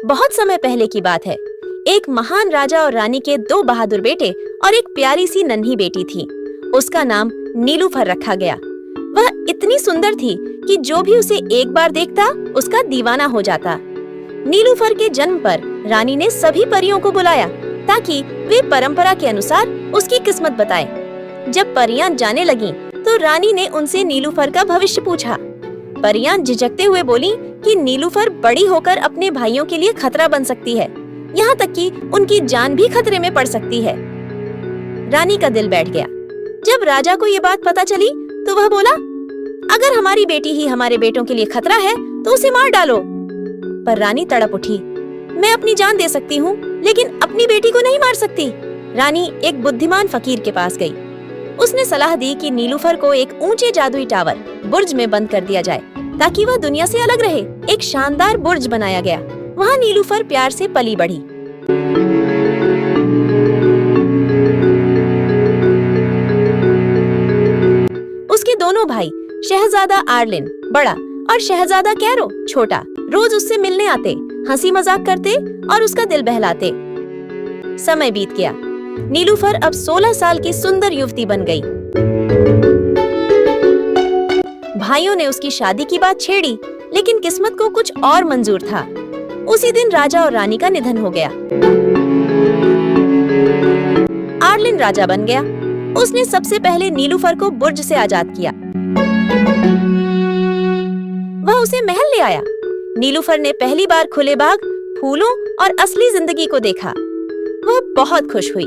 बहुत समय पहले की बात है। एक महान राजा और रानी के 2 बहादुर बेटे और एक प्यारी सी नन्ही बेटी थी। उसका नाम नीलूफर रखा गया। वह इतनी सुंदर थी कि जो भी उसे एक बार देखता उसका दीवाना हो जाता। नीलूफर के जन्म पर रानी ने सभी परियों को बुलाया ताकि वे परंपरा के अनुसार उसकी किस्मत बताएं। जब परियां जाने लगीं, तो रानी ने उनसे नीलूफर का भविष्य पूछा। परियां झिझकते हुए बोलीं कि नीलूफर बड़ी होकर अपने भाइयों के लिए खतरा बन सकती है, यहाँ तक कि उनकी जान भी खतरे में पड़ सकती है। रानी का दिल बैठ गया। जब राजा को ये बात पता चली तो वह बोला, अगर हमारी बेटी ही हमारे बेटों के लिए खतरा है तो उसे मार डालो। पर रानी तड़प उठी, मैं अपनी जान दे सकती हूँ लेकिन अपनी बेटी को नहीं मार सकती। रानी एक बुद्धिमान फकीर के पास गई। उसने सलाह दी कि नीलूफर को एक ऊंचे जादुई टावर बुर्ज में बंद कर दिया जाए ताकि वह दुनिया से अलग रहे। एक शानदार बुर्ज बनाया गया। वहाँ नीलूफर प्यार से पली बढ़ी। उसके दोनों भाई शहजादा आर्लिन बड़ा और शहजादा कैरो छोटा रोज उससे मिलने आते, हंसी मजाक करते और उसका दिल बहलाते। समय बीत गया। नीलूफर अब 16 साल की सुंदर युवती बन गई। भाइयों ने उसकी शादी की बात छेड़ी, लेकिन किस्मत को कुछ और मंजूर था। उसी दिन राजा और रानी का निधन हो गया। आर्लिन राजा बन गया। उसने सबसे पहले नीलूफर को बुर्ज से आजाद किया। वह उसे महल ले आया। नीलूफर ने पहली बार खुले बाग, फूलों और असली जिंदगी को देखा। वह बहुत खुश हुई।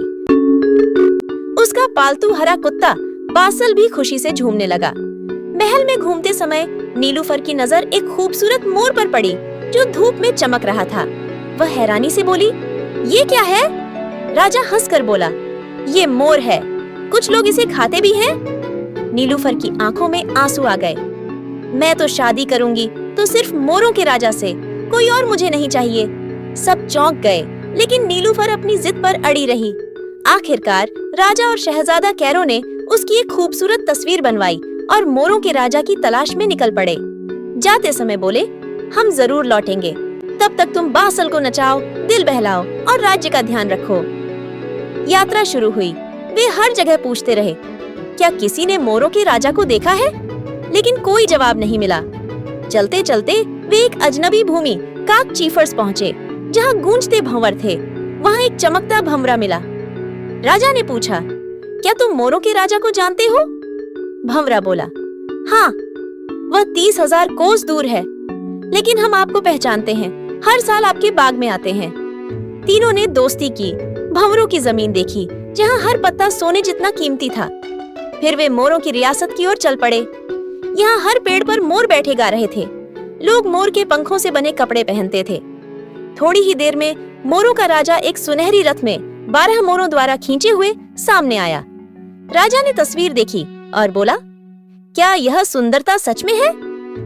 उसका पालतू हरा कुत्ता बासल भी खुशी से झूमने लगा। महल में घूमते समय नीलूफर की नजर एक खूबसूरत मोर पर पड़ी जो धूप में चमक रहा था। वह हैरानी से बोली, ये क्या है? राजा हंसकर बोला, ये मोर है। कुछ लोग इसे खाते भी हैं। नीलूफर की आंखों में आंसू आ गए। मैं तो शादी करूंगी तो सिर्फ मोरों के राजा से, कोई और मुझे नहीं चाहिए। सब चौंक गए, लेकिन नीलूफर अपनी जिद पर अड़ी रही। आखिरकार राजा और शहजादा कैरो ने उसकी एक खूबसूरत तस्वीर बनवाई और मोरों के राजा की तलाश में निकल पड़े। जाते समय बोले, हम जरूर लौटेंगे। तब तक तुम बासल को नचाओ, दिल बहलाओ और राज्य का ध्यान रखो। यात्रा शुरू हुई। वे हर जगह पूछते रहे, क्या किसी ने मोरों के राजा को देखा है? लेकिन कोई जवाब नहीं मिला। चलते चलते वे एक अजनबी भूमि काक चीफर्स पहुँचे, जहाँ गूंजते भंवर थे। वहाँ एक चमकता भंवरा मिला। राजा ने पूछा, क्या तुम मोरों के राजा को जानते हो? भंवरा बोला, हाँ, वह 30,000 कोस दूर है, लेकिन हम आपको पहचानते हैं। हर साल आपके बाग में आते हैं। तीनों ने दोस्ती की। भंवरों की जमीन देखी, जहाँ हर पत्ता सोने जितना कीमती था। फिर वे मोरों की रियासत की ओर चल पड़े। यहाँ हर पेड़ पर मोर बैठे गा रहे थे। लोग मोर के पंखों से बने कपड़े पहनते थे। थोड़ी ही देर में मोरों का राजा एक सुनहरी रथ में 12 मोरों द्वारा खींचे हुए सामने आया। राजा ने तस्वीर देखी और बोला, क्या यह सुंदरता सच में है?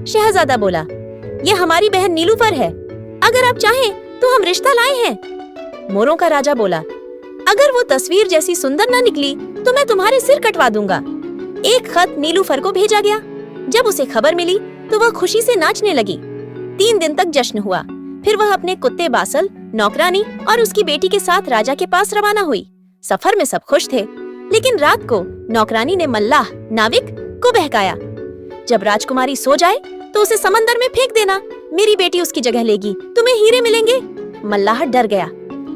शहजादा बोला, यह हमारी बहन नीलूफर है। अगर आप चाहें तो हम रिश्ता लाए हैं। मोरों का राजा बोला, अगर वो तस्वीर जैसी सुंदर न निकली तो मैं तुम्हारे सिर कटवा दूंगा। एक खत नीलूफर को भेजा गया। जब उसे खबर मिली तो वह खुशी से नाचने लगी। 3 दिन तक जश्न हुआ। फिर वह अपने कुत्ते बासल, नौकरानी और उसकी बेटी के साथ राजा के पास रवाना हुई। सफर में सब खुश थे, लेकिन रात को नौकरानी ने मल्लाह नाविक को बहकाया, जब राजकुमारी सो जाए तो उसे समंदर में फेंक देना। मेरी बेटी उसकी जगह लेगी, तुम्हें हीरे मिलेंगे। मल्लाह डर गया।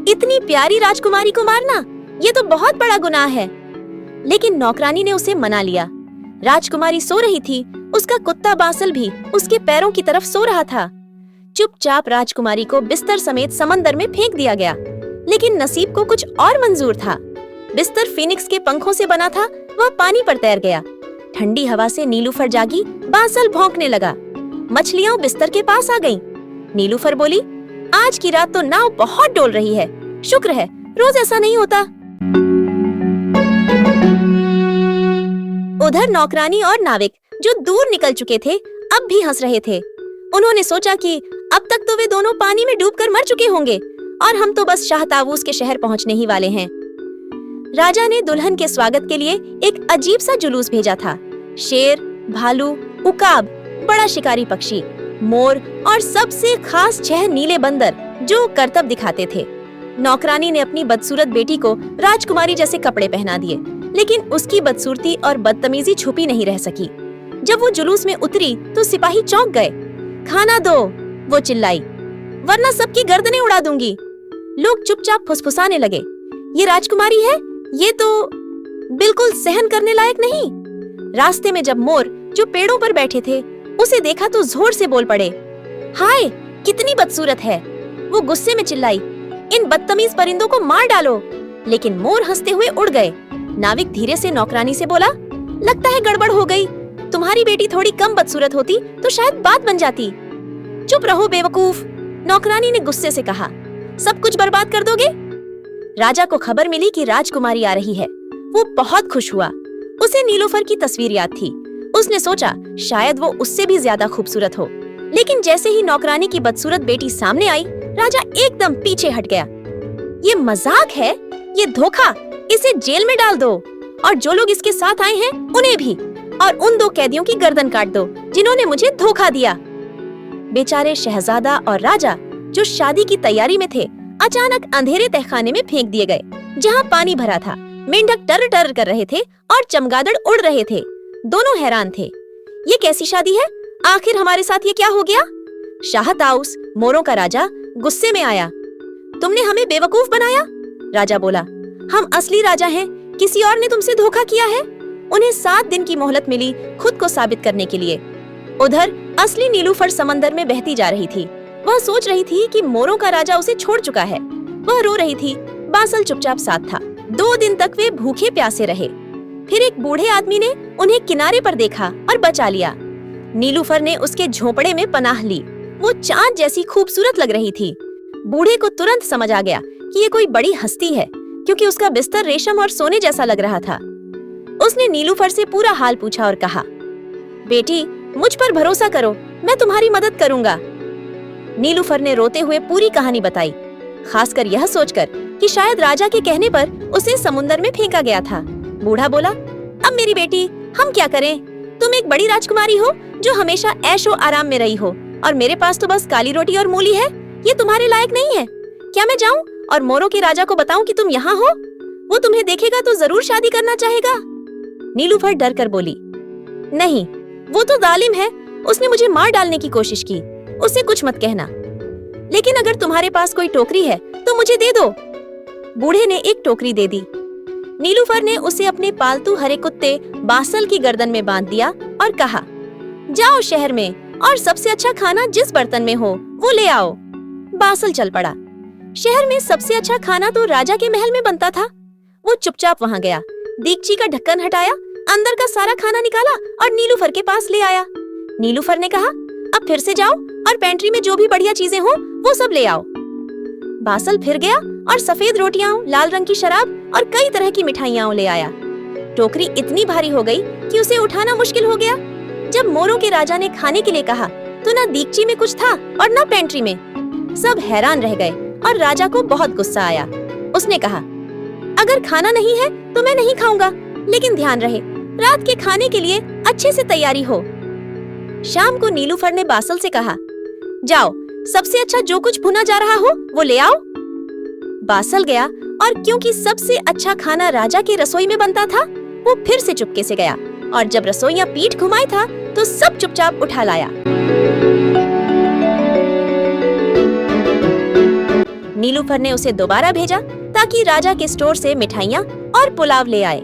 इतनी प्यारी राजकुमारी को मारना, ये तो बहुत बड़ा गुनाह है। लेकिन नौकरानी ने उसे मना लिया। राजकुमारी सो रही थी। उसका कुत्ता बासल भी उसके पैरों की तरफ सो रहा था। चुपचाप राजकुमारी को बिस्तर समेत समंदर में फेंक दिया गया। लेकिन नसीब को कुछ और मंजूर था। बिस्तर फीनिक्स के पंखों से बना था। वह पानी पर तैर गया। ठंडी हवा से नीलूफर जागी। बासल भौंकने लगा। मछलियां बिस्तर के पास आ गईं। नीलूफर बोली, आज की रात तो नाव बहुत डोल रही है। शुक्र है, रोज ऐसा नहीं होता। उधर नौकरानी और नाविक जो दूर निकल चुके थे, अब भी हंस रहे थे। उन्होंने सोचा कि अब तक तो वे दोनों पानी में डूबकर मर चुके होंगे और हम तो बस शाहताबूस के शहर पहुंचने ही वाले हैं। राजा ने दुल्हन के स्वागत के लिए एक अजीब सा जुलूस भेजा था। शेर, भालू, उकाब, बड़ा शिकारी पक्षी, मोर और सबसे खास 6 नीले बंदर जो करतब दिखाते थे। नौकरानी ने अपनी बदसूरत बेटी को राजकुमारी जैसे कपड़े पहना दिए, लेकिन उसकी बदसूरती और बदतमीजी छुपी नहीं रह सकी। जब वो जुलूस में उतरी तो सिपाही चौंक गए। खाना दो, वो चिल्लाई, वरना सबकी गर्दनें उड़ा दूंगी। लोग चुपचाप फुसफुसाने लगे, ये राजकुमारी है, ये तो बिल्कुल सहन करने लायक नहीं। रास्ते में जब मोर जो पेड़ों पर बैठे थे उसे देखा तो जोर से बोल पड़े, हाय कितनी बदसूरत है। वो गुस्से में चिल्लाई, इन बदतमीज परिंदों को मार डालो। लेकिन मोर हंसते हुए उड़ गए। नाविक धीरे से नौकरानी से बोला, लगता है गड़बड़ हो गई। तुम्हारी बेटी थोड़ी कम बदसूरत होती तो शायद बात बन जाती। चुप रहो बेवकूफ, नौकरानी ने गुस्से से कहा, सब कुछ बर्बाद कर दोगे। राजा को खबर मिली कि राजकुमारी आ रही है। वो बहुत खुश हुआ। उसे नीलोफर की तस्वीर याद थी। उसने सोचा शायद वो उससे भी ज्यादा खूबसूरत हो। लेकिन जैसे ही नौकरानी की बदसूरत बेटी सामने आई, राजा एकदम पीछे हट गया। ये मजाक है, ये धोखा, इसे जेल में डाल दो और जो लोग इसके साथ आए हैं उन्हें भी, और उन 2 कैदियों की गर्दन काट दो जिन्होंने मुझे धोखा दिया। बेचारे शहजादा और राजा जो शादी की तैयारी में थे, अचानक अंधेरे तहखाने में फेंक दिए गए, जहाँ पानी भरा था। मेंढक टर टर कर रहे थे और चमगादड़ उड़ रहे थे। दोनों हैरान थे, ये कैसी शादी है, आखिर हमारे साथ ये क्या हो गया। शाह ताउस, मोरों का राजा, गुस्से में आया। तुमने हमें बेवकूफ बनाया। राजा बोला, हम असली राजा हैं, किसी और ने तुमसे धोखा किया है। उन्हें 7 दिन की मोहलत मिली खुद को साबित करने के लिए। उधर असली नीलूफर समंदर में बहती जा रही थी। वह सोच रही थी कि मोरों का राजा उसे छोड़ चुका है। वह रो रही थी। बासल चुपचाप साथ था। 2 दिन तक वे भूखे प्यासे रहे। फिर एक बूढ़े आदमी ने उन्हें किनारे पर देखा और बचा लिया। नीलूफर ने उसके झोंपड़े में पनाह ली। वो चांद जैसी खूबसूरत लग रही थी। बूढ़े को तुरंत समझ आ गया कि ये कोई बड़ी हस्ती है, क्योंकि उसका बिस्तर रेशम और सोने जैसा लग रहा था। उसने नीलूफर से पूरा हाल पूछा और कहा, बेटी मुझ पर भरोसा करो, मैं तुम्हारी मदद करूंगा। नीलूफर ने रोते हुए पूरी कहानी बताई, खासकर यह सोचकर कि शायद राजा के कहने पर उसे समुंदर में फेंका गया था। बूढ़ा बोला, अब मेरी बेटी हम क्या करें, तुम एक बड़ी राजकुमारी हो जो हमेशा ऐशो आराम में रही हो, और मेरे पास तो बस काली रोटी और मूली है। ये तुम्हारे लायक नहीं है। क्या मैं जाऊं और मोरों के राजा को बताऊं कि तुम यहाँ हो? वो तुम्हें देखेगा तो जरूर शादी करना चाहेगा। नीलूफर डर कर बोली, नहीं, वो तो जालिम है, उसने मुझे मार डालने की कोशिश की, उसे कुछ मत कहना। लेकिन अगर तुम्हारे पास कोई टोकरी है तो मुझे दे दो। बूढ़े ने एक टोकरी दे दी। नीलूफर ने उसे अपने पालतू हरे कुत्ते बासल की गर्दन में बांध दिया और कहा, जाओ शहर में और सबसे अच्छा खाना जिस बर्तन में हो वो ले आओ। बासल चल पड़ा। शहर में सबसे अच्छा खाना तो राजा के महल में बनता था। वो चुपचाप वहाँ गया, दीगची का ढक्कन हटाया, अंदर का सारा खाना निकाला और नीलूफर के पास ले आया। नीलूफर ने कहा, अब फिर से जाओ और पेंट्री में जो भी बढ़िया चीजें हो वो सब ले आओ। बासल फिर गया और सफेद रोटियां, लाल रंग की शराब और कई तरह की मिठाइयां ले आया। टोकरी इतनी भारी हो गई कि उसे उठाना मुश्किल हो गया। जब मोरों के राजा ने खाने के लिए कहा तो ना दीगची में कुछ था और ना पेंट्री में। सब हैरान रह गए और राजा को बहुत गुस्सा आया। उसने कहा, अगर खाना नहीं है तो मैं नहीं खाऊंगा, लेकिन ध्यान रहे रात के खाने के लिए अच्छे से तैयारी हो। शाम को नीलूफर ने बासल से कहा, जाओ सबसे अच्छा जो कुछ भुना जा रहा हो वो ले आओ। बासल गया और क्योंकि सबसे अच्छा खाना राजा की रसोई में बनता था, वो फिर से चुपके से गया और जब रसोइया पीठ घुमाई था तो सब चुपचाप उठा लाया। नीलूफर ने उसे दोबारा भेजा ताकि राजा के स्टोर से मिठाइयाँ और पुलाव ले आए।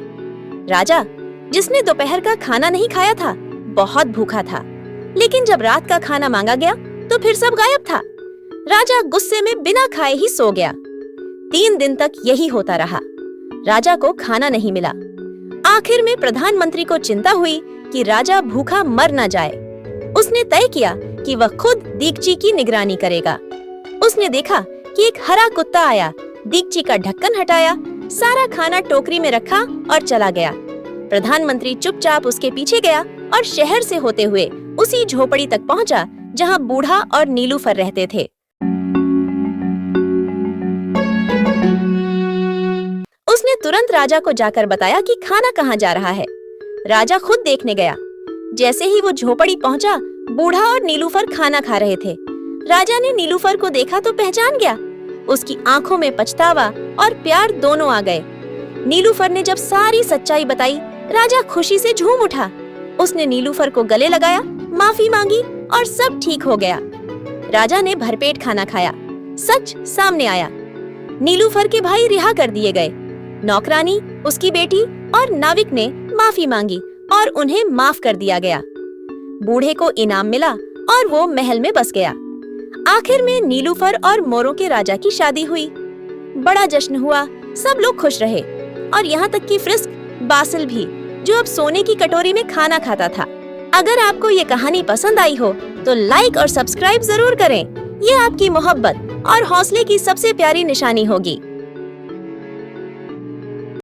राजा, जिसने दोपहर का खाना नहीं खाया था, बहुत भूखा था, लेकिन जब रात का खाना मांगा गया तो फिर सब गायब था। राजा गुस्से में बिना खाए ही सो गया। 3 दिन तक यही होता रहा। राजा को खाना नहीं मिला। आखिर में प्रधानमंत्री को चिंता हुई कि राजा भूखा मर न जाए। उसने तय किया कि वह खुद दीगची की निगरानी करेगा। उसने देखा कि एक हरा कुत्ता आया, दीगची का ढक्कन हटाया, सारा खाना टोकरी में रखा और चला गया। प्रधानमंत्री चुपचाप उसके पीछे गया और शहर से होते हुए उसी झोपड़ी तक पहुंचा जहां बूढ़ा और नीलूफर रहते थे। उसने तुरंत राजा को जाकर बताया कि खाना कहाँ जा रहा है। राजा खुद देखने गया। जैसे ही वो झोपड़ी पहुंचा, बूढ़ा और नीलूफर खाना खा रहे थे। राजा ने नीलूफर को देखा तो पहचान गया। उसकी आंखों में पछतावा और प्यार दोनों आ गए। नीलूफर ने जब सारी सच्चाई बताई, राजा खुशी से झूम उठा। उसने नीलूफर को गले लगाया, माफी मांगी और सब ठीक हो गया। राजा ने भरपेट खाना खाया। सच सामने आया। नीलूफर के भाई रिहा कर दिए गए। नौकरानी, उसकी बेटी और नाविक ने माफी मांगी और उन्हें माफ कर दिया गया। बूढ़े को इनाम मिला और वो महल में बस गया। आखिर में नीलूफर और मोरों के राजा की शादी हुई। बड़ा जश्न हुआ, सब लोग खुश रहे और यहाँ तक कि फ्रिस्क बासिल भी, जो अब सोने की कटोरी में खाना खाता था। अगर आपको ये कहानी पसंद आई हो तो लाइक और सब्सक्राइब जरूर करें। ये आपकी मोहब्बत और हौसले की सबसे प्यारी निशानी होगी।